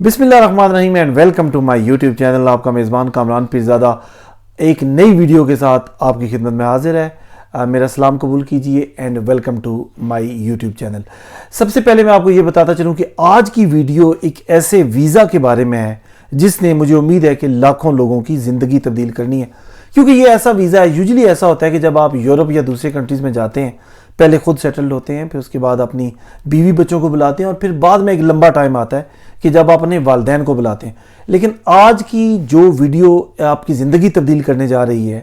بسم اللہ الرحمن الرحیم and welcome to my YouTube channel. آپ کا میزبان کامران پیرزادہ ایک نئی ویڈیو کے ساتھ آپ کی خدمت میں حاضر ہے. میرا سلام قبول کیجئے and welcome to my YouTube channel. سب سے پہلے میں آپ کو یہ بتاتا چلوں کہ آج کی ویڈیو ایک ایسے ویزا کے بارے میں ہے جس نے مجھے امید ہے کہ لاکھوں لوگوں کی زندگی تبدیل کرنی ہے. کیونکہ یہ ایسا ویزا ہے، یوزلی ایسا ہوتا ہے کہ جب آپ یورپ یا دوسرے کنٹریز میں جاتے ہیں پہلے خود سیٹلڈ ہوتے ہیں، پھر اس کے بعد اپنی بیوی بچوں کو بلاتے ہیں، اور پھر بعد میں ایک لمبا ٹائم آتا ہے کہ جب آپ اپنے والدین کو بلاتے ہیں. لیکن آج کی جو ویڈیو آپ کی زندگی تبدیل کرنے جا رہی ہے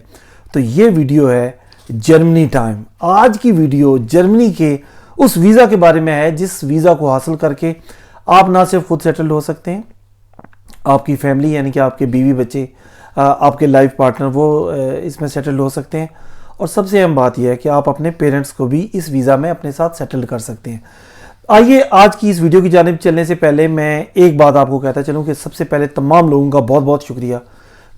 تو یہ ویڈیو ہے جرمنی ٹائم. آج کی ویڈیو جرمنی کے اس ویزا کے بارے میں ہے جس ویزا کو حاصل کر کے آپ نہ صرف خود سیٹلڈ ہو سکتے ہیں، آپ کی فیملی یعنی کہ آپ کے بیوی بچے، آپ کے لائف پارٹنر وہ اس میں سیٹلڈ ہو سکتے ہیں، اور سب سے اہم بات یہ ہے کہ آپ اپنے پیرنٹس کو بھی اس ویزا میں اپنے ساتھ سیٹل کر سکتے ہیں. آئیے آج کی اس ویڈیو کی جانب چلنے سے پہلے میں ایک بات آپ کو کہتا چلوں کہ سب سے پہلے تمام لوگوں کا بہت بہت شکریہ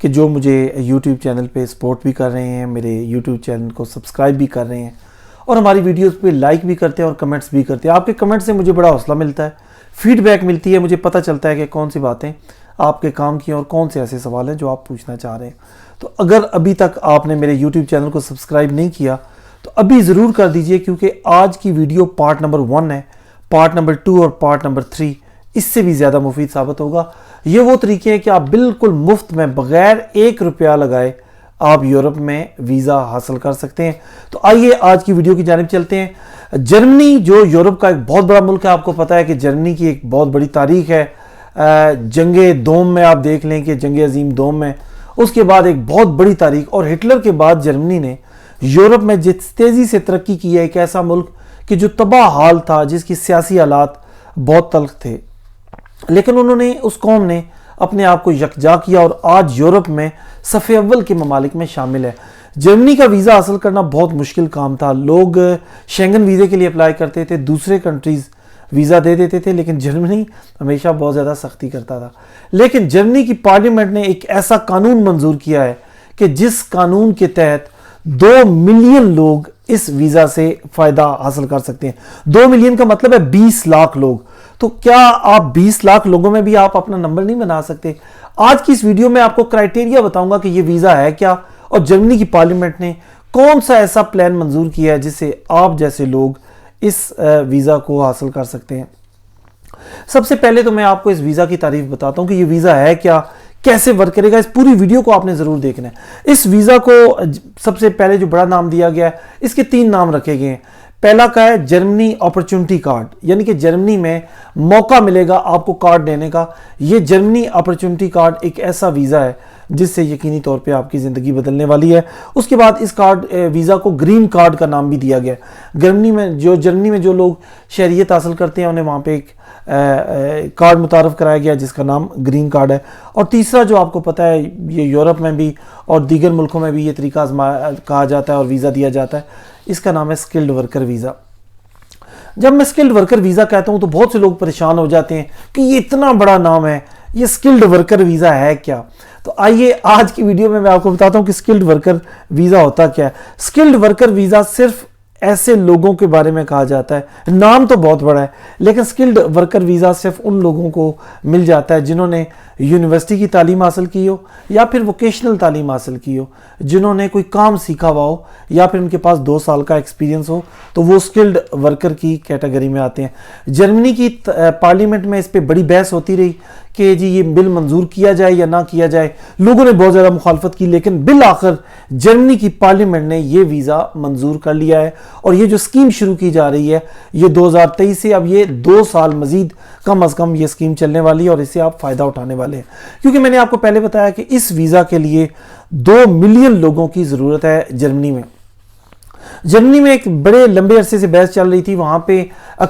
کہ جو مجھے یوٹیوب چینل پہ سپورٹ بھی کر رہے ہیں، میرے یوٹیوب چینل کو سبسکرائب بھی کر رہے ہیں، اور ہماری ویڈیوز پہ لائک بھی کرتے ہیں اور کمنٹس بھی کرتے ہیں. آپ کے کمنٹ سے مجھے بڑا حوصلہ ملتا ہے، فیڈ بیک ملتی ہے، مجھے پتہ چلتا ہے کہ کون سی باتیں آپ کے کام کی ہیں اور کون سے ایسے سوال ہیں جو آپ پوچھنا چاہ رہے ہیں. تو اگر ابھی تک آپ نے میرے یوٹیوب چینل کو سبسکرائب نہیں کیا تو ابھی ضرور کر دیجئے، کیونکہ آج کی ویڈیو پارٹ نمبر 1 ہے، پارٹ نمبر 2 اور پارٹ نمبر 3 اس سے بھی زیادہ مفید ثابت ہوگا. یہ وہ طریقے ہیں کہ آپ بالکل مفت میں بغیر 1 روپیہ لگائے آپ یورپ میں ویزا حاصل کر سکتے ہیں. تو آئیے آج کی ویڈیو کی جانب چلتے ہیں. جرمنی جو یورپ کا ایک بہت بڑا ملک ہے، آپ کو پتہ ہے کہ جرمنی کی ایک بہت بڑی تاریخ ہے. جنگ دوم میں آپ دیکھ لیں کہ جنگ عظیم دوم میں اس کے بعد ایک بہت بڑی تاریخ، اور ہٹلر کے بعد جرمنی نے یورپ میں جس تیزی سے ترقی کی ہے، ایک ایسا ملک کہ جو تباہ حال تھا، جس کی سیاسی حالات بہت تلخ تھے، لیکن انہوں نے اس قوم نے اپنے آپ کو یکجا کیا اور آج یورپ میں صف اول کے ممالک میں شامل ہے. جرمنی کا ویزا حاصل کرنا بہت مشکل کام تھا. لوگ شینگن ویزے کے لیے اپلائی کرتے تھے، دوسرے کنٹریز ویزا دے دیتے تھے، لیکن جرمنی ہمیشہ بہت زیادہ سختی کرتا تھا. لیکن جرمنی کی پارلیمنٹ نے ایک ایسا قانون منظور کیا ہے کہ جس قانون کے تحت 2 ملین لوگ اس ویزا سے فائدہ حاصل کر سکتے ہیں. 2 ملین کا مطلب ہے 20 لاکھ لوگ. تو کیا آپ 20 لاکھ لوگوں میں بھی آپ اپنا نمبر نہیں بنا سکتے؟ آج کی اس ویڈیو میں آپ کو کرائٹیریا بتاؤں گا کہ یہ ویزا ہے کیا، اور جرمنی کی پارلیمنٹ نے کون سا ایسا پلان منظور کیا ہے جس سے آپ جیسے لوگ اس ویزا کو حاصل کر سکتے ہیں. سب سے پہلے تو میں آپ کو اس ویزا کی تعریف بتاتا ہوں کہ یہ ویزا ہے کیا، کیسے ورک کرے گا. اس پوری ویڈیو کو آپ نے ضرور دیکھنا ہے. اس ویزا کو سب سے پہلے جو بڑا نام دیا گیا ہے، اس کے 3 نام رکھے گئے ہیں. پہلا کا ہے جرمنی اپرچونٹی کارڈ، یعنی کہ جرمنی میں موقع ملے گا آپ کو کارڈ دینے کا. یہ جرمنی اپرچونٹی کارڈ ایک ایسا ویزا ہے جس سے یقینی طور پہ آپ کی زندگی بدلنے والی ہے. اس کے بعد اس ویزا کو گرین کارڈ کا نام بھی دیا گیا ہے. جرمنی میں جو لوگ شہریت حاصل کرتے ہیں انہیں وہاں پہ ایک کارڈ متعارف کرایا گیا جس کا نام گرین کارڈ ہے. اور تیسرا جو آپ کو پتہ ہے، یہ یورپ میں بھی اور دیگر ملکوں میں بھی یہ طریقہ کہا جاتا ہے اور ویزا دیا جاتا ہے، اس کا نام ہے سکلڈ ورکر ویزا. جب میں سکلڈ ورکر ویزا کہتا ہوں تو بہت سے لوگ پریشان ہو جاتے ہیں کہ یہ اتنا بڑا نام ہے، یہ سکلڈ ورکر ویزا ہے کیا؟ تو آئیے آج کی ویڈیو میں آپ کو بتاتا ہوں کہ سکلڈ ورکر ویزا ہوتا کیا ہے. سکلڈ ورکر ویزا صرف ایسے لوگوں کے بارے میں کہا جاتا ہے، نام تو بہت بڑا ہے، لیکن سکلڈ ورکر ویزا صرف ان لوگوں کو مل جاتا ہے جنہوں نے یونیورسٹی کی تعلیم حاصل کی ہو یا پھر ووکیشنل تعلیم حاصل کی ہو، جنہوں نے کوئی کام سیکھا ہوا ہو یا پھر ان کے پاس 2 سال کا ایکسپیرینس ہو، تو وہ سکلڈ ورکر کی کیٹیگری میں آتے ہیں. جرمنی کی پارلیمنٹ میں اس پہ بڑی بحث ہوتی رہی کہ جی یہ بل منظور کیا جائے یا نہ کیا جائے. لوگوں نے بہت زیادہ مخالفت کی، لیکن بالآخر جرمنی کی پارلیمنٹ نے یہ ویزا منظور کر لیا ہے. اور یہ جو اسکیم شروع کی جا رہی ہے یہ 2023 سے، اب یہ 2 سال مزید کم از کم یہ اسکیم چلنے والی ہے اور اس سے آپ فائدہ اٹھانے والے ہیں. کیونکہ میں نے آپ کو پہلے بتایا کہ اس ویزا کے لیے 2 ملین لوگوں کی ضرورت ہے جرمنی میں. جرمنی میں ایک بڑے لمبے عرصے سے بحث چل رہی تھی. وہاں پہ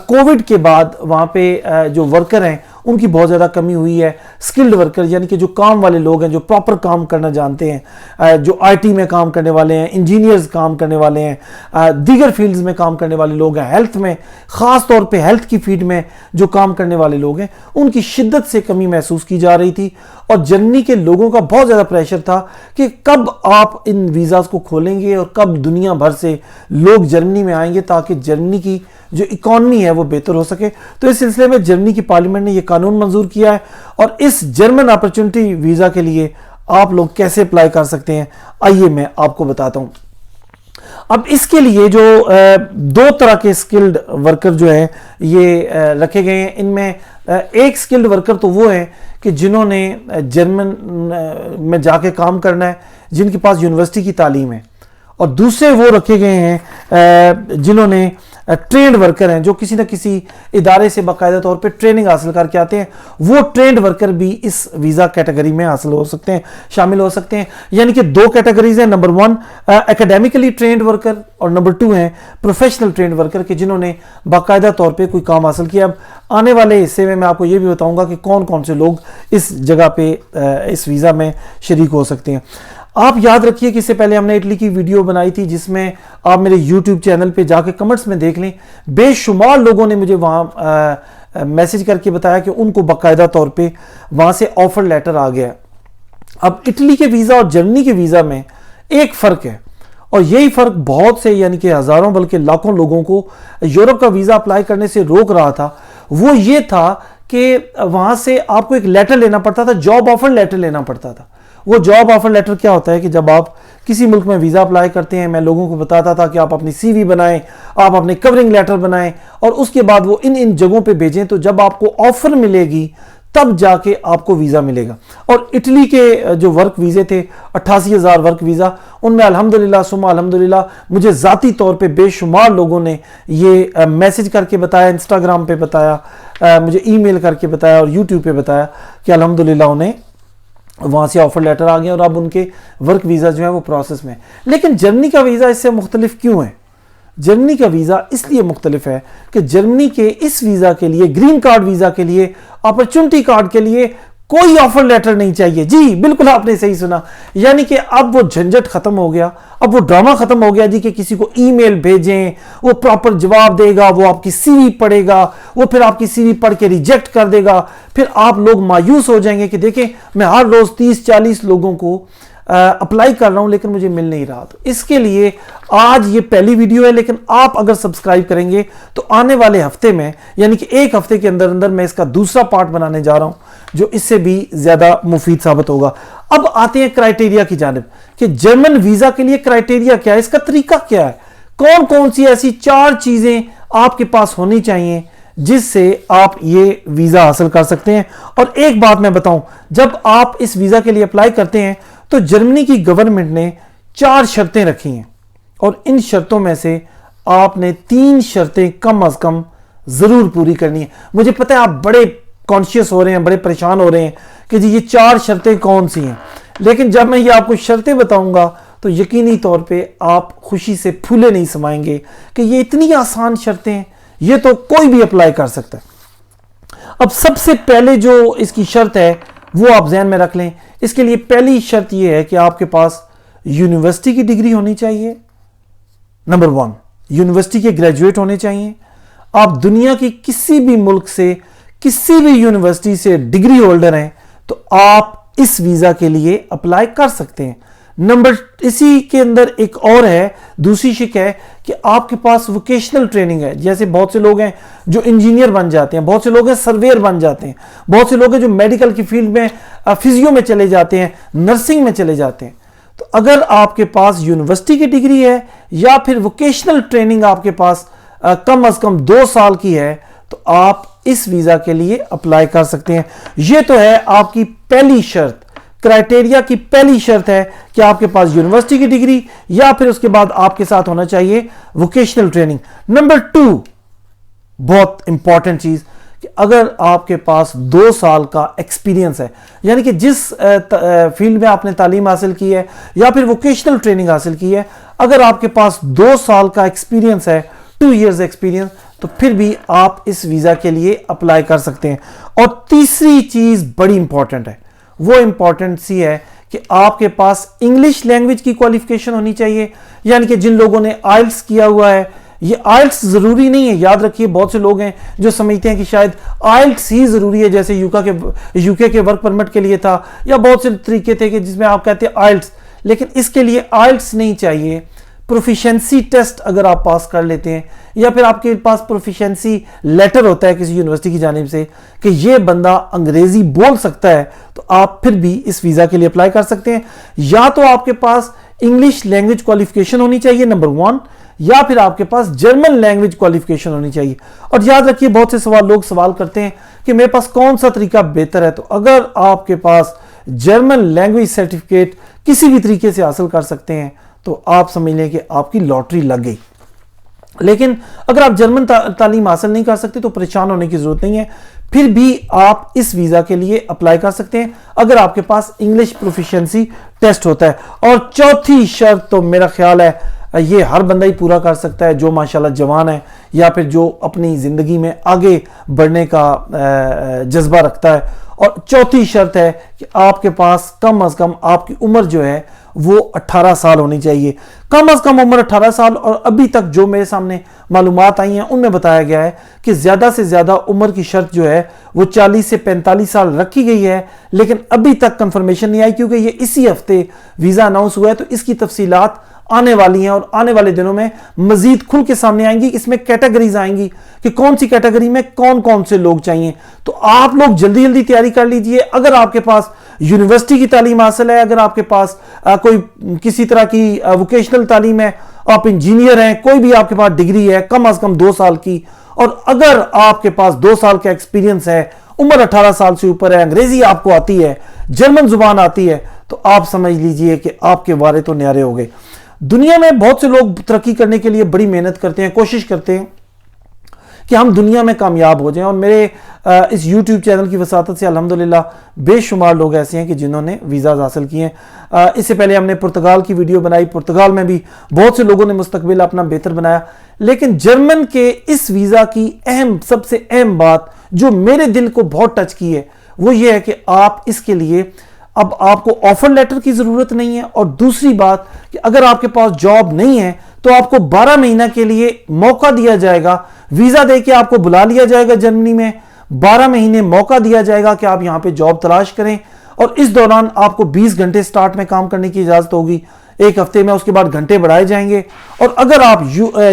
کووڈ کے بعد وہاں پہ جو ورکر ہیں ان کی بہت زیادہ کمی ہوئی ہے. سکلڈ ورکر یعنی کہ جو کام والے لوگ ہیں، جو پراپر کام کرنا جانتے ہیں، جو آئی ٹی میں کام کرنے والے ہیں، انجینئرز کام کرنے والے ہیں، دیگر فیلڈز میں کام کرنے والے لوگ ہیں، ہیلتھ میں خاص طور پہ ہیلتھ کی فیلڈ میں جو کام کرنے والے لوگ ہیں، ان کی شدت سے کمی محسوس کی جا رہی تھی. اور جرمنی کے لوگوں کا بہت زیادہ پریشر تھا کہ کب آپ ان ویزاز کو کھولیں گے اور کب دنیا بھر سے لوگ جرمنی میں آئیں گے تاکہ جرمنی کی جو اکانومی ہے وہ بہتر ہو سکے. تو اس سلسلے میں جرمنی کی پارلیمنٹ نے یہ قانون منظور کیا ہے اور اس جرمن اپرچونٹی ویزا کے لیے آپ لوگ کیسے اپلائی کر سکتے ہیں آئیے میں آپ کو بتاتا ہوں. اب اس کے لیے جو دو طرح کے سکلڈ ورکر جو ہیں یہ رکھے گئے ہیں. ان میں ایک سکلڈ ورکر تو وہ ہیں کہ جنہوں نے جرمن میں جا کے کام کرنا ہے, جن کے پاس یونیورسٹی کی تعلیم ہے, اور دوسرے وہ رکھے گئے ہیں جنہوں نے ٹرینڈ ورکر ہیں جو کسی نہ کسی ادارے سے باقاعدہ طور پہ ٹریننگ حاصل کر کے آتے ہیں. وہ ٹرینڈ ورکر بھی اس ویزا کیٹیگری میں حاصل ہو سکتے ہیں, شامل ہو سکتے ہیں. یعنی کہ دو کیٹیگریز ہیں, نمبر 1 اکیڈیمکلی ٹرینڈ ورکر اور نمبر 2 ہیں پروفیشنل ٹرینڈ ورکر کہ جنہوں نے باقاعدہ طور پہ کوئی کام حاصل کیا. اب آنے والے حصے میں آپ کو یہ بھی بتاؤں گا کہ کون کون سے لوگ اس جگہ پہ اس ویزا میں شریک ہو سکتے ہیں. آپ یاد رکھیے کہ اس سے پہلے ہم نے اٹلی کی ویڈیو بنائی تھی جس میں آپ میرے یوٹیوب چینل پہ جا کے کمنٹس میں دیکھ لیں, بے شمار لوگوں نے مجھے وہاں میسج کر کے بتایا کہ ان کو باقاعدہ طور پہ وہاں سے آفر لیٹر آ گیا. اب اٹلی کے ویزا اور جرمنی کے ویزا میں ایک فرق ہے, اور یہی فرق بہت سے یعنی کہ ہزاروں بلکہ لاکھوں لوگوں کو یورپ کا ویزا اپلائی کرنے سے روک رہا تھا. وہ یہ تھا کہ وہاں سے آپ کو ایک لیٹر لینا پڑتا تھا, جاب آفر لیٹر لینا پڑتا تھا. وہ جاب آفر لیٹر کیا ہوتا ہے کہ جب آپ کسی ملک میں ویزا اپلائی کرتے ہیں, میں لوگوں کو بتاتا تھا کہ آپ اپنی سی وی بنائیں, آپ اپنے کورنگ لیٹر بنائیں اور اس کے بعد وہ ان جگہوں پہ بھیجیں, تو جب آپ کو آفر ملے گی تب جا کے آپ کو ویزا ملے گا. اور اٹلی کے جو ورک ویزے تھے 88,000 ورک ویزا, ان میں الحمدللہ ثم الحمدللہ مجھے ذاتی طور پہ بے شمار لوگوں نے یہ میسج کر کے بتایا, انسٹاگرام پہ بتایا, مجھے ای میل کر کے بتایا اور یوٹیوب پہ بتایا کہ الحمدللہ انہیں وہاں سے آفر لیٹر آ گئے اور اب ان کے ورک ویزا جو ہے وہ پروسیس میں. لیکن جرمنی کا ویزا اس سے مختلف کیوں ہے؟ جرمنی کا ویزا اس لیے مختلف ہے کہ جرمنی کے اس ویزا کے لیے, گرین کارڈ ویزا کے لیے, اپرچونٹی کارڈ کے لیے کوئی آفر لیٹر نہیں چاہیے. جی بالکل آپ نے صحیح سنا, یعنی کہ اب وہ جھنجٹ ختم ہو گیا, اب وہ ڈرامہ ختم ہو گیا جی کہ کسی کو ای میل بھیجیں, وہ پراپر جواب دے گا, وہ آپ کی سی وی پڑھے گا, وہ پھر آپ کی سی وی پڑھ کے ریجیکٹ کر دے گا, پھر آپ لوگ مایوس ہو جائیں گے کہ دیکھیں میں ہر روز 30-40 لوگوں کو اپلائی کر رہا ہوں لیکن مجھے مل نہیں رہا. تو اس کے لیے آج یہ پہلی ویڈیو ہے, لیکن آپ اگر سبسکرائب کریں گے تو آنے والے ہفتے میں یعنی کہ ایک ہفتے کے اندر اندر میں اس کا دوسرا پارٹ بنانے جا رہا ہوں جو اس سے بھی زیادہ مفید ثابت ہوگا. اب آتے ہیں کرائٹیریا کی جانب کہ جرمن ویزا کے لیے کرائٹیریا کیا ہے, اس کا طریقہ کیا ہے, کون کون سی ایسی 4 چیزیں آپ کے پاس ہونی چاہیے جس سے آپ یہ ویزا حاصل کر سکتے ہیں. اور ایک بات میں بتاؤں, جب آپ اس ویزا کے لیے اپلائی کرتے ہیں تو جرمنی کی گورنمنٹ نے 4 شرطیں رکھی ہیں, اور ان شرطوں میں سے آپ نے 3 شرطیں کم از کم ضرور پوری کرنی ہیں. مجھے پتہ ہے آپ بڑے کانشیس ہو رہے ہیں, بڑے پریشان ہو رہے ہیں کہ جی یہ 4 شرطیں کون سی ہیں, لیکن جب میں یہ آپ کو شرطیں بتاؤں گا تو یقینی طور پہ آپ خوشی سے پھولے نہیں سمائیں گے کہ یہ اتنی آسان شرطیں ہیں, یہ تو کوئی بھی اپلائی کر سکتا ہے. اب سب سے پہلے جو اس کی شرط ہے وہ آپ ذہن میں رکھ لیں. اس کے لیے پہلی شرط یہ ہے کہ آپ کے پاس یونیورسٹی کی ڈگری ہونی چاہیے. نمبر 1 یونیورسٹی کے گریجویٹ ہونے چاہیے. آپ دنیا کی کسی بھی ملک سے کسی بھی یونیورسٹی سے ڈگری ہولڈر ہیں تو آپ اس ویزا کے لیے اپلائی کر سکتے ہیں. اسی کے اندر ایک اور ہے, دوسری شک ہے کہ آپ کے پاس ووکیشنل ٹریننگ ہے. جیسے بہت سے لوگ ہیں جو انجینئر بن جاتے ہیں, بہت سے لوگ ہیں سرویئر بن جاتے ہیں, بہت سے لوگ ہیں جو میڈیکل کی فیلڈ میں فزیو میں چلے جاتے ہیں, نرسنگ میں چلے جاتے ہیں. تو اگر آپ کے پاس یونیورسٹی کی ڈگری ہے یا پھر ووکیشنل ٹریننگ آپ کے پاس کم از کم 2 سال کی ہے تو آپ اس ویزا کے لیے اپلائی کر سکتے ہیں. یہ تو ہے آپ کی پہلی شرط, کرائٹیریا کی پہلی شرط ہے کہ آپ کے پاس یونیورسٹی کی ڈگری یا پھر اس کے بعد آپ کے ساتھ ہونا چاہیے ووکیشنل ٹریننگ. نمبر 2 بہت امپورٹنٹ چیز کہ اگر آپ کے پاس 2 سال کا ایکسپیرینس ہے, یعنی کہ جس فیلڈ میں آپ نے تعلیم حاصل کی ہے یا پھر ووکیشنل ٹریننگ حاصل کی ہے, اگر آپ کے پاس 2 سال کا ایکسپیرینس ہے, 2 ایئرز ایکسپیرینس, تو پھر بھی آپ اس ویزا کے لیے اپلائی کر سکتے ہیں. اور تیسری چیز بڑی امپورٹنٹ ہے, وہ امپورٹنٹ سی ہے کہ آپ کے پاس انگلش لینگویج کی کوالیفیکیشن ہونی چاہیے. یعنی کہ جن لوگوں نے آئلٹس کیا ہوا ہے یہ آئلٹس ضروری نہیں ہے. یاد رکھیے بہت سے لوگ ہیں جو سمجھتے ہیں کہ شاید آئلٹس ہی ضروری ہے, جیسے یو کے ورک پرمٹ کے لیے تھا, یا بہت سے طریقے تھے کہ جس میں آپ کہتے ہیں آئلٹس, لیکن اس کے لیے آئلٹس نہیں چاہیے. پروفیشنسی ٹیسٹ اگر آپ پاس کر لیتے ہیں, یا پھر آپ کے پاس پروفیشنسی لیٹر ہوتا ہے کسی یونیورسٹی کی جانب سے کہ یہ بندہ انگریزی بول سکتا ہے, تو آپ پھر بھی اس ویزا کے لیے اپلائی کر سکتے ہیں. یا تو آپ کے پاس انگلش لینگویج کوالیفیکیشن ہونی چاہیے نمبر 1, یا پھر آپ کے پاس جرمن لینگویج کوالیفیکیشن ہونی چاہیے. اور یاد رکھیے بہت سے لوگ سوال کرتے ہیں کہ میرے پاس کون سا طریقہ بہتر ہے, تو اگر آپ کے پاس جرمن لینگویج سرٹیفکیٹ کسی بھی طریقے سے حاصل کر سکتے ہیں تو آپ سمجھ لیں کہ آپ کی لاٹری لگ گئی. لیکن اگر آپ جرمن تعلیم حاصل نہیں کر سکتے تو پریشان ہونے کی ضرورت نہیں ہے, پھر بھی آپ اس ویزا کے لیے اپلائی کر سکتے ہیں اگر آپ کے پاس انگلش پروفیشنسی ٹیسٹ ہوتا ہے. اور چوتھی شرط تو میرا خیال ہے یہ ہر بندہ ہی پورا کر سکتا ہے جو ماشاءاللہ جوان ہے, یا پھر جو اپنی زندگی میں آگے بڑھنے کا جذبہ رکھتا ہے. اور چوتھی شرط ہے کہ آپ کے پاس کم از کم آپ کی عمر جو ہے وہ 18 سال ہونی چاہیے. کم از کم عمر 18 سال. اور ابھی تک جو میرے سامنے معلومات آئی ہیں ان میں بتایا گیا ہے کہ زیادہ سے زیادہ عمر کی شرط جو ہے وہ 40 سے 45 سال رکھی گئی ہے, لیکن ابھی تک کنفرمیشن نہیں آئی کیونکہ یہ اسی ہفتے ویزا اناؤنس ہوا ہے, تو اس کی تفصیلات آنے والی ہیں اور آنے والے دنوں میں مزید کھل کے سامنے آئیں گی. اس میں کیٹیگریز آئیں گی کہ کون سی کیٹیگری میں کون کون سے لوگ چاہیے. تو آپ لوگ جلدی جلدی تیاری کر لیجئے. اگر آپ کے پاس یونیورسٹی کی تعلیم حاصل ہے, اگر آپ کے پاس کوئی کسی طرح کی ووکیشنل تعلیم ہے, آپ انجینئر ہیں, کوئی بھی آپ کے پاس ڈگری ہے کم از کم 2 سال کی, اور اگر آپ کے پاس 2 سال کا ایکسپیرینس ہے, عمر 18 سال سے اوپر ہے, انگریزی آپ کو آتی ہے, جرمن زبان آتی ہے, تو آپ سمجھ لیجئے کہ آپ کے وارے تو نیارے ہو گئے. دنیا میں بہت سے لوگ ترقی کرنے کے لیے بڑی محنت کرتے ہیں, کوشش کرتے ہیں کہ ہم دنیا میں کامیاب ہو جائیں, اور میرے اس یوٹیوب چینل کی وساطت سے الحمدللہ بے شمار لوگ ایسے ہیں کہ جنہوں نے ویزاز حاصل کیے ہیں. اس سے پہلے ہم نے پرتگال کی ویڈیو بنائی, پرتگال میں بھی بہت سے لوگوں نے مستقبل اپنا بہتر بنایا. لیکن جرمن کے اس ویزا کی سب سے اہم بات جو میرے دل کو بہت ٹچ کی ہے وہ یہ ہے کہ آپ اس کے لیے اب آپ کو آفر لیٹر کی ضرورت نہیں ہے, اور دوسری بات کہ اگر آپ کے پاس جاب نہیں ہے تو آپ کو 12 مہینہ کے لیے موقع دیا جائے گا, ویزا دے کے آپ کو بلا لیا جائے گا جرمنی میں, 12 مہینے موقع دیا جائے گا کہ آپ یہاں پہ جاب تلاش کریں, اور اس دوران آپ کو 20 گھنٹے سٹارٹ میں کام کرنے کی اجازت ہوگی ایک ہفتے میں, اس کے بعد گھنٹے بڑھائے جائیں گے. اور اگر آپ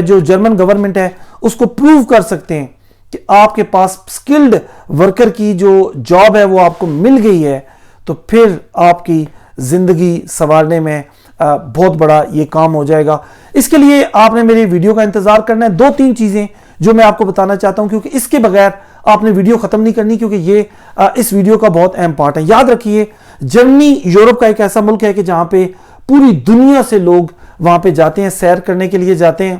جو جرمن گورنمنٹ ہے اس کو پروو کر سکتے ہیں کہ آپ کے پاس سکلڈ ورکر کی جو جاب ہے وہ آپ کو مل گئی ہے, تو پھر آپ کی زندگی سنوارنے میں بہت بڑا یہ کام ہو جائے گا. اس کے لیے آپ نے میری ویڈیو کا انتظار کرنا ہے. 2-3 چیزیں جو میں آپ کو بتانا چاہتا ہوں, کیونکہ اس کے بغیر آپ نے ویڈیو ختم نہیں کرنی, کیونکہ یہ اس ویڈیو کا بہت اہم پارٹ ہے. یاد رکھیے جرمنی یورپ کا ایک ایسا ملک ہے کہ جہاں پہ پوری دنیا سے لوگ وہاں پہ جاتے ہیں, سیر کرنے کے لیے جاتے ہیں.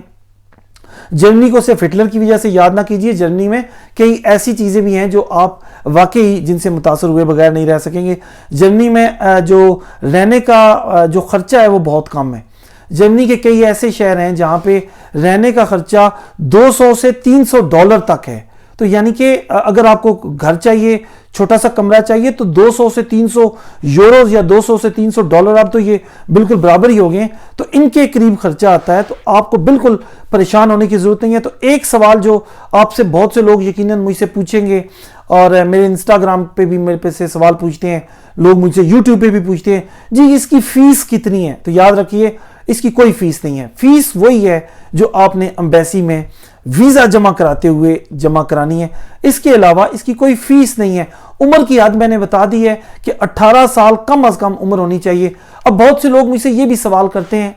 جرمنی کو صرف ہٹلر کی وجہ سے یاد نہ کیجئے, جرمنی میں کئی ایسی چیزیں بھی ہیں جو آپ واقعی جن سے متاثر ہوئے بغیر نہیں رہ سکیں گے. جرمنی میں جو رہنے کا جو خرچہ ہے وہ بہت کم ہے. جرمنی کے کئی ایسے شہر ہیں جہاں پہ رہنے کا خرچہ $200 سے $300 تک ہے. تو یعنی کہ اگر آپ کو گھر چاہیے, چھوٹا سا کمرہ چاہیے, تو 200 سے 300 یوروز یا 200 سے $300, اب تو یہ بالکل برابر ہی ہو گئے ہیں, تو ان کے قریب خرچہ آتا ہے. تو آپ کو بالکل پریشان ہونے کی ضرورت نہیں ہے. تو ایک سوال جو آپ سے بہت سے لوگ یقیناً مجھ سے پوچھیں گے, اور میرے انسٹاگرام پہ بھی میرے پہ سے سوال پوچھتے ہیں لوگ, مجھ سے یوٹیوب پہ بھی پوچھتے ہیں, جی اس کی فیس کتنی ہے؟ تو یاد رکھیے اس کی کوئی فیس نہیں ہے. فیس وہی ہے جو آپ نے امبیسی میں ویزا جمع کراتے ہوئے جمع کرانی ہے. اس کے علاوہ اس کی کوئی فیس نہیں ہے. عمر کی حد میں نے بتا دی ہے کہ 18 سال کم از کم عمر ہونی چاہیے. اب بہت سے لوگ مجھ سے یہ بھی سوال کرتے ہیں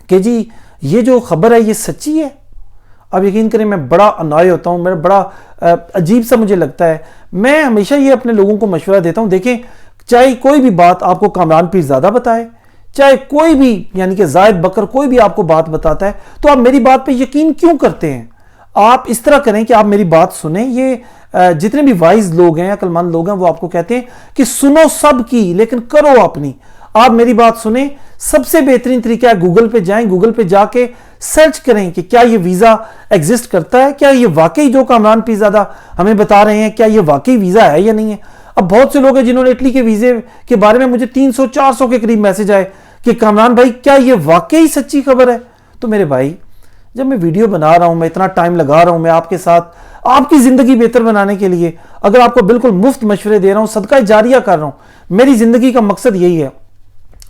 کہ جی یہ جو خبر ہے یہ سچی ہے؟ اب یقین کریں میں بڑا انوائے ہوتا ہوں, میرا بڑا عجیب سا مجھے لگتا ہے. میں ہمیشہ یہ اپنے لوگوں کو مشورہ دیتا ہوں, دیکھیں چاہے کوئی بھی بات آپ کو کامران پیرزادہ بتائے, چاہے کوئی بھی یعنی کہ زاہد بکر کوئی بھی آپ کو بات بتاتا ہے, تو آپ میری بات پہ یقین کیوں کرتے ہیں؟ آپ اس طرح کریں کہ آپ میری بات سنیں. یہ جتنے بھی وائز لوگ ہیں, عقل مند لوگ ہیں, وہ آپ کو کہتے ہیں کہ سنو سب کی لیکن کرو اپنی. آپ میری بات سنیں. سب سے بہترین طریقہ ہے گوگل پہ جائیں, گوگل پہ جا کے سرچ کریں کہ کیا یہ ویزا ایگزسٹ کرتا ہے, کیا یہ واقعی جو کامران پیرزادہ ہمیں بتا رہے ہیں کیا یہ واقعی ویزا ہے یا نہیں ہے. اب بہت سے لوگ ہیں جنہوں نے اٹلی کے ویزے کے بارے میں مجھے 300-400 کے قریب میسج آئے کہ کامران بھائی کیا یہ واقعی سچی خبر ہے. تو میرے بھائی جب میں ویڈیو بنا رہا ہوں، میں اتنا ٹائم لگا رہا ہوں، میں آپ کے ساتھ آپ کی زندگی بہتر بنانے کے لیے اگر آپ کو بالکل مفت مشورے دے رہا ہوں، صدقہ جاریہ کر رہا ہوں، میری زندگی کا مقصد یہی ہے.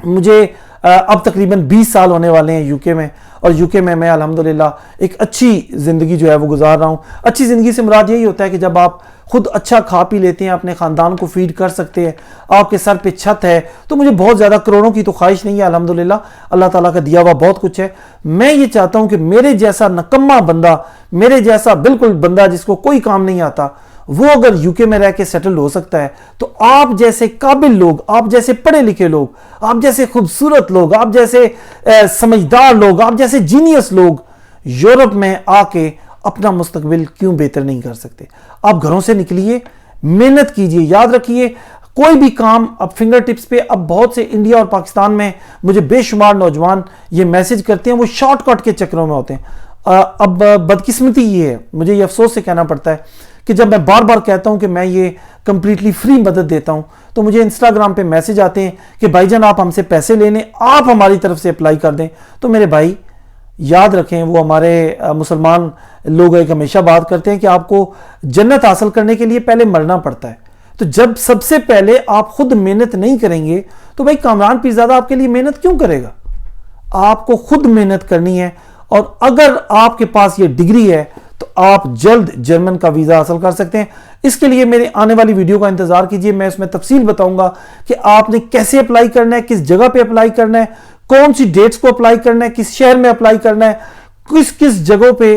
مجھے اب تقریباً 20 سال ہونے والے ہیں یو کے میں، اور یو کے میں الحمدللہ ایک اچھی زندگی جو ہے وہ گزار رہا ہوں. اچھی زندگی سے مراد یہی ہوتا ہے کہ جب آپ خود اچھا کھا پی لیتے ہیں، اپنے خاندان کو فیڈ کر سکتے ہیں، آپ کے سر پہ چھت ہے. تو مجھے بہت زیادہ کروڑوں کی تو خواہش نہیں ہے، الحمدللہ اللہ تعالیٰ کا دیا ہوا بہت کچھ ہے. میں یہ چاہتا ہوں کہ میرے جیسا نکما بندہ، میرے جیسا بالکل بندہ جس کو کوئی کام نہیں آتا، وہ اگر یو کے میں رہ کے سیٹل ہو سکتا ہے، تو آپ جیسے قابل لوگ، آپ جیسے پڑھے لکھے لوگ، آپ جیسے خوبصورت لوگ، آپ جیسے سمجھدار لوگ، آپ جیسے جینیس لوگ یورپ میں آ کے اپنا مستقبل کیوں بہتر نہیں کر سکتے؟ آپ گھروں سے نکلیے، محنت کیجئے. یاد رکھیے کوئی بھی کام اب فنگر ٹپس پہ. اب بہت سے انڈیا اور پاکستان میں مجھے بے شمار نوجوان یہ میسج کرتے ہیں، وہ شارٹ کٹ کے چکروں میں ہوتے ہیں. اب بدقسمتی یہ ہے، مجھے یہ افسوس سے کہنا پڑتا ہے کہ جب میں بار بار کہتا ہوں کہ میں یہ کمپلیٹلی فری مدد دیتا ہوں، تو مجھے انسٹاگرام پہ میسج آتے ہیں کہ بھائی جان آپ ہم سے پیسے لے لیں، آپ ہماری طرف سے اپلائی کر دیں. تو میرے بھائی یاد رکھیں، وہ ہمارے مسلمان لوگ ایک ہمیشہ بات کرتے ہیں کہ آپ کو جنت حاصل کرنے کے لیے پہلے مرنا پڑتا ہے. تو جب سب سے پہلے آپ خود محنت نہیں کریں گے تو بھائی کامران پیرزادہ آپ کے لیے محنت کیوں کرے گا؟ آپ کو خود محنت کرنی ہے. اور اگر آپ کے پاس یہ ڈگری ہے تو آپ جلد جرمن کا ویزا حاصل کر سکتے ہیں. اس کے لیے میرے آنے والی ویڈیو کا انتظار کیجئے. میں اس میں تفصیل بتاؤں گا کہ آپ نے کیسے اپلائی کرنا ہے، کس جگہ پہ اپلائی کرنا ہے، کون سی ڈیٹس کو اپلائی کرنا ہے، کس شہر میں اپلائی کرنا ہے، کس کس جگہوں پہ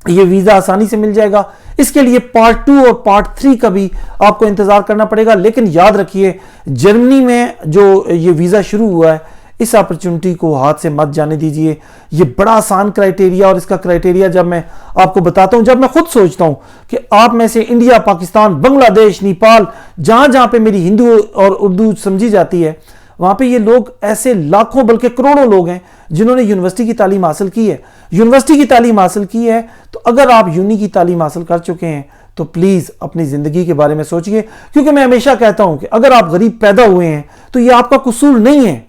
یہ ویزا آسانی سے مل جائے گا. اس کے لیے پارٹ 2 اور پارٹ 3 کا بھی آپ کو انتظار کرنا پڑے گا. لیکن یاد رکھیے جرمنی میں جو یہ ویزا شروع ہوا ہے، اس اپرچونٹی کو ہاتھ سے مت جانے دیجئے. یہ بڑا آسان کرائٹیریا، اور اس کا کرائٹیریا جب میں آپ کو بتاتا ہوں، جب میں خود سوچتا ہوں کہ آپ میں سے انڈیا، پاکستان، بنگلہ دیش، نیپال، جہاں جہاں پہ میری ہندو اور اردو سمجھی جاتی ہے، وہاں پہ یہ لوگ ایسے لاکھوں بلکہ کروڑوں لوگ ہیں جنہوں نے یونیورسٹی کی تعلیم حاصل کی ہے. یونیورسٹی کی تعلیم حاصل کی ہے تو اگر آپ یونی کی تعلیم حاصل کر چکے ہیں تو پلیز اپنی زندگی کے بارے میں سوچئے. کیونکہ میں ہمیشہ کہتا ہوں کہ اگر آپ غریب پیدا ہوئے ہیں تو یہ آپ کا قصور نہیں ہے،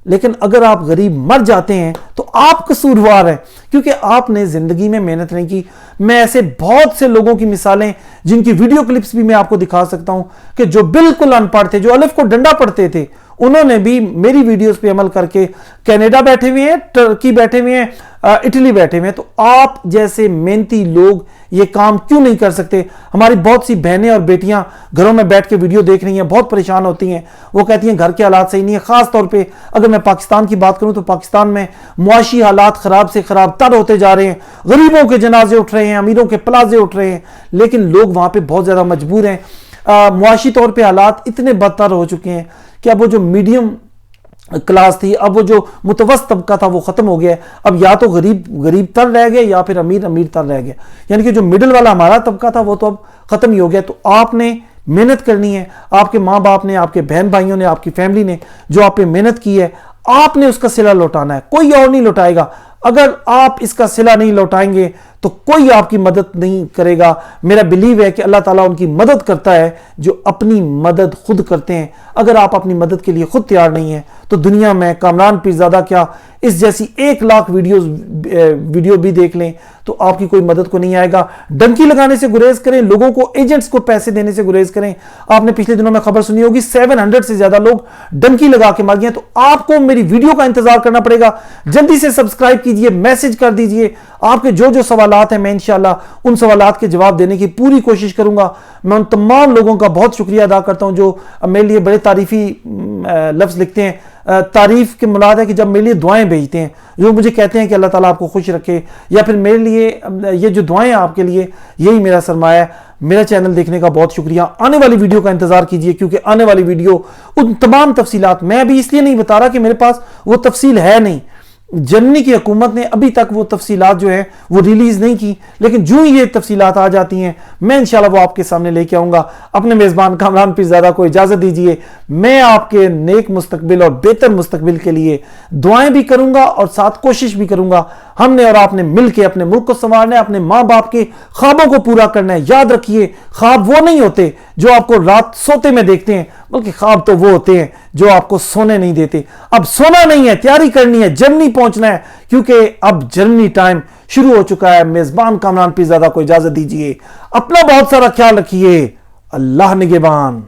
لیکن اگر آپ غریب مر جاتے ہیں تو آپ قصوروار ہیں، کیونکہ آپ نے زندگی میں محنت نہیں کی. میں ایسے بہت سے لوگوں کی مثالیں جن کی ویڈیو کلپس بھی میں آپ کو دکھا سکتا ہوں کہ جو بالکل ان پڑھ تھے، جو الف کو ڈنڈا پڑھتے تھے، انہوں نے بھی میری ویڈیوز پہ عمل کر کے کینیڈا بیٹھے ہوئے ہیں، ٹرکی بیٹھے ہوئے ہیں، اٹلی بیٹھے ہوئے ہیں. تو آپ جیسے محنتی لوگ یہ کام کیوں نہیں کر سکتے؟ ہماری بہت سی بہنیں اور بیٹیاں گھروں میں بیٹھ کے ویڈیو دیکھ رہی ہیں، بہت پریشان ہوتی ہیں. وہ کہتی ہیں گھر کے حالات صحیح نہیں ہیں. خاص طور پہ اگر میں پاکستان کی بات کروں تو پاکستان میں معاشی حالات خراب سے خراب تر ہوتے جا رہے ہیں. غریبوں کے جنازے اٹھ رہے ہیں، امیروں کے پلازے اٹھ رہے ہیں، لیکن لوگ وہاں پہ بہت زیادہ مجبور ہیں. معاشی طور پہ حالات اتنے بدتر ہو چکے ہیں کہ اب وہ جو میڈیم کلاس تھی، اب وہ جو متوسط طبقہ تھا وہ ختم ہو گیا ہے. اب یا تو غریب تر رہ گئے یا پھر امیر تر رہ گئے. یعنی کہ جو مڈل والا ہمارا طبقہ تھا وہ تو اب ختم ہی ہو گیا. تو آپ نے محنت کرنی ہے. آپ کے ماں باپ نے، آپ کے بہن بھائیوں نے، آپ کی فیملی نے جو آپ پہ محنت کی ہے، آپ نے اس کا صلہ لوٹانا ہے. کوئی اور نہیں لوٹائے گا. اگر آپ اس کا صلہ نہیں لوٹائیں گے تو کوئی آپ کی مدد نہیں کرے گا. میرا بلیو ہے کہ اللہ تعالیٰ ان کی مدد کرتا ہے جو اپنی مدد خود کرتے ہیں. اگر آپ اپنی مدد کے لیے خود تیار نہیں ہیں تو دنیا میں کامران پیرزادہ کیا اس جیسی 1 لاکھ ویڈیو بھی دیکھ لیں تو آپ کی کوئی مدد کو نہیں آئے گا. ڈنکی لگانے سے گریز کریں، لوگوں کو، ایجنٹس کو پیسے دینے سے گریز کریں. آپ نے پچھلے دنوں میں خبر سنی ہوگی 700 سے زیادہ لوگ ڈنکی لگا کے مر گئے. تو آپ کو میری ویڈیو کا انتظار کرنا پڑے گا. جلدی سے سبسکرائب کیجئے، میسج کر دیجئے. آپ کے جو سوالات ہیں میں انشاءاللہ ان سوالات کے جواب دینے کی پوری کوشش کروں گا. میں ان تمام لوگوں کا بہت شکریہ ادا کرتا ہوں جو میرے لیے بڑے تعریفی لفظ لکھتے ہیں. تعریف کے مراد ہے کہ جب میرے لیے دعائیں بھیجتے ہیں، جو مجھے کہتے ہیں کہ اللہ تعالیٰ آپ کو خوش رکھے، یا پھر میرے لیے یہ جو دعائیں آپ کے لیے، یہی میرا سرمایہ ہے. میرا چینل دیکھنے کا بہت شکریہ. آنے والی ویڈیو کا انتظار کیجئے کیونکہ آنے والی ویڈیو ان تمام تفصیلات میں ابھی اس لیے نہیں بتا رہا کہ میرے پاس وہ تفصیل ہے نہیں. جرمنی کی حکومت نے ابھی تک وہ تفصیلات جو ہیں وہ ریلیز نہیں کی، لیکن جو ہی یہ تفصیلات آ جاتی ہیں میں انشاءاللہ وہ آپ کے سامنے لے کے آؤں گا. اپنے میزبان کامران پیرزادہ کو اجازت دیجئے. میں آپ کے نیک مستقبل اور بہتر مستقبل کے لیے دعائیں بھی کروں گا اور ساتھ کوشش بھی کروں گا. ہم نے اور آپ نے مل کے اپنے ملک کو سنوارنا ہے، اپنے ماں باپ کے خوابوں کو پورا کرنا ہے۔ یاد رکھیے، خواب وہ نہیں ہوتے جو آپ کو رات سوتے میں دیکھتے ہیں، بلکہ خواب تو وہ ہوتے ہیں جو آپ کو سونے نہیں دیتے۔ اب سونا نہیں ہے، تیاری کرنی ہے، جرمنی پہنچنا ہے، کیونکہ اب جرمنی ٹائم شروع ہو چکا ہے۔ میزبان کامران پیرزادہ کو اجازت دیجیے، اپنا بہت سارا خیال رکھیے، اللہ نگہبان۔